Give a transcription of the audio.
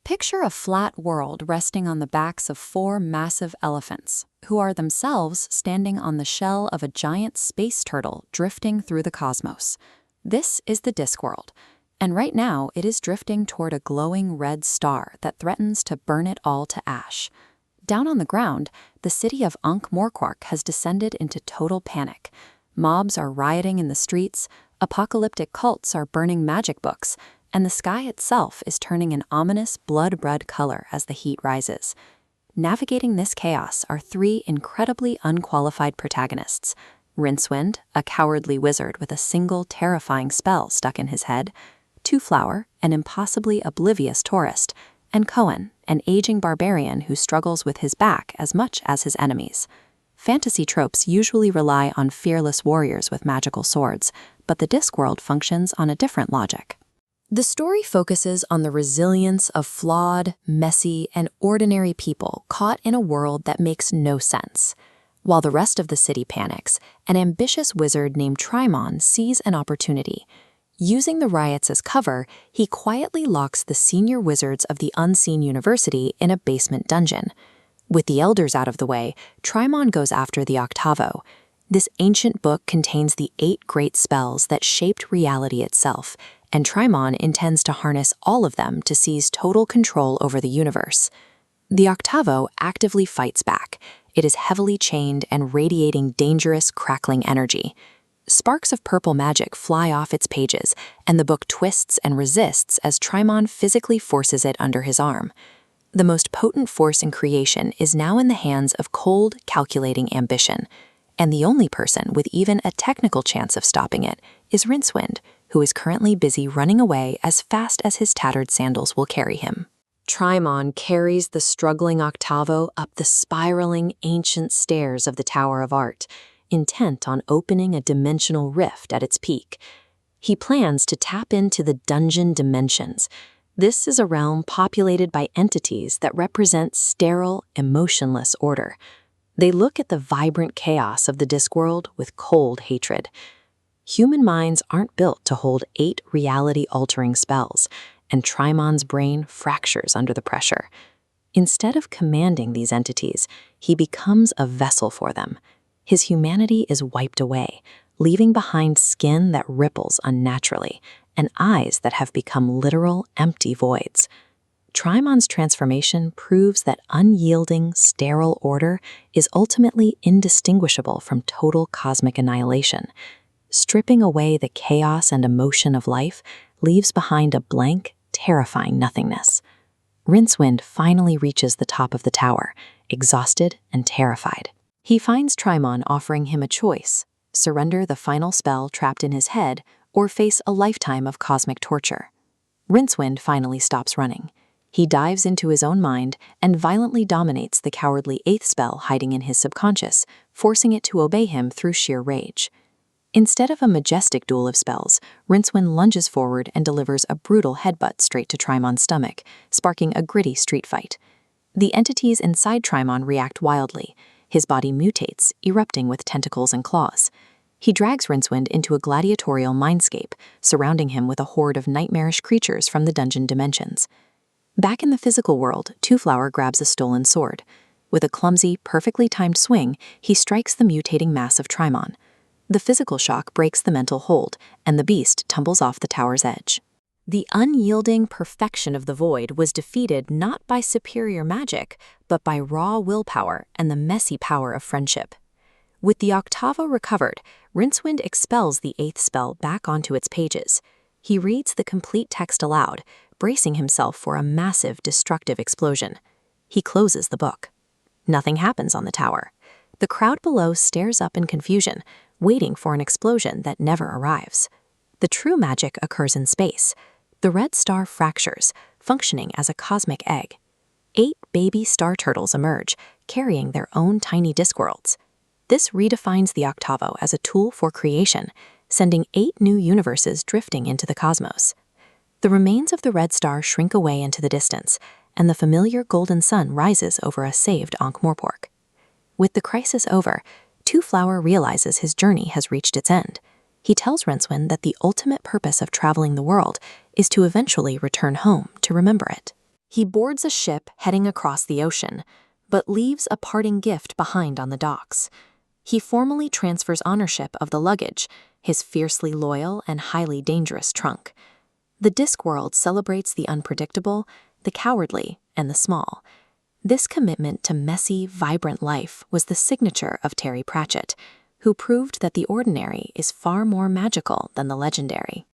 Picture a flat world resting on the backs of four massive elephants, who are themselves standing on the shell of a giant space turtle drifting through the cosmos. This is the Discworld, and right now it is drifting toward a glowing red star that threatens to burn it all to ash. Down on the ground, the city of Ankh-Morpork has descended into total panic. Mobs are rioting in the streets, apocalyptic cults are burning magic books, and the sky itself is turning an ominous blood-red color as the heat rises. Navigating this chaos are three incredibly unqualified protagonists: Rincewind, a cowardly wizard with a single terrifying spell stuck in his head; Twoflower, an impossibly oblivious tourist; and Cohen, an aging barbarian who struggles with his back as much as his enemies. Fantasy tropes usually rely on fearless warriors with magical swords, but the Discworld functions on a different logic. The story focuses on the resilience of flawed, messy, and ordinary people caught in a world that makes no sense. While the rest of the city panics, an ambitious wizard named Trimon sees an opportunity. Using the riots as cover, he quietly locks the senior wizards of the Unseen University in a basement dungeon. With the elders out of the way, Trimon goes after the Octavo. This ancient book contains the 8 great spells that shaped reality itself, and Trimon intends to harness all of them to seize total control over the universe. The Octavo actively fights back. It is heavily chained and radiating dangerous, crackling energy. Sparks of purple magic fly off its pages, and the book twists and resists as Trimon physically forces it under his arm. The most potent force in creation is now in the hands of cold, calculating ambition, and the only person with even a technical chance of stopping it is Rincewind, who is currently busy running away as fast as his tattered sandals will carry him. Trimon carries the struggling Octavo up the spiraling, ancient stairs of the Tower of Art, intent on opening a dimensional rift at its peak. He plans to tap into the Dungeon Dimensions. This is a realm populated by entities that represent sterile, emotionless order. They look at the vibrant chaos of the Discworld with cold hatred. Human minds aren't built to hold 8 reality-altering spells, and Trimon's brain fractures under the pressure. Instead of commanding these entities, he becomes a vessel for them. His humanity is wiped away, leaving behind skin that ripples unnaturally and eyes that have become literal, empty voids. Trimon's transformation proves that unyielding, sterile order is ultimately indistinguishable from total cosmic annihilation. Stripping away the chaos and emotion of life leaves behind a blank, terrifying nothingness. Rincewind finally reaches the top of the tower, exhausted and terrified. He finds Trimon offering him a choice: surrender the final spell trapped in his head or face a lifetime of cosmic torture. Rincewind finally stops running. He dives into his own mind and violently dominates the cowardly 8th spell hiding in his subconscious, forcing it to obey him through sheer rage. Instead of a majestic duel of spells, Rincewind lunges forward and delivers a brutal headbutt straight to Trimon's stomach, sparking a gritty street fight. The entities inside Trimon react wildly. His body mutates, erupting with tentacles and claws. He drags Rincewind into a gladiatorial mindscape, surrounding him with a horde of nightmarish creatures from the Dungeon Dimensions. Back in the physical world, Twoflower grabs a stolen sword. With a clumsy, perfectly timed swing, he strikes the mutating mass of Trimon. The physical shock breaks the mental hold, and the beast tumbles off the tower's edge. The unyielding perfection of the Void was defeated not by superior magic, but by raw willpower and the messy power of friendship. With the Octavo recovered, Rincewind expels the 8th spell back onto its pages. He reads the complete text aloud, bracing himself for a massive, destructive explosion. He closes the book. Nothing happens on the tower. The crowd below stares up in confusion, waiting for an explosion that never arrives. The true magic occurs in space. The red star fractures, functioning as a cosmic egg. 8 baby star turtles emerge, carrying their own tiny Discworlds. This redefines the Octavo as a tool for creation, sending 8 new universes drifting into the cosmos. The remains of the red star shrink away into the distance, and the familiar golden sun rises over a saved Ankh-Morpork. With the crisis over, Twoflower realizes his journey has reached its end. He tells Rincewind that the ultimate purpose of traveling the world is to eventually return home to remember it. He boards a ship heading across the ocean, but leaves a parting gift behind on the docks. He formally transfers ownership of the luggage, his fiercely loyal and highly dangerous trunk. The Discworld celebrates the unpredictable, the cowardly, and the small. This commitment to messy, vibrant life was the signature of Terry Pratchett, who proved that the ordinary is far more magical than the legendary.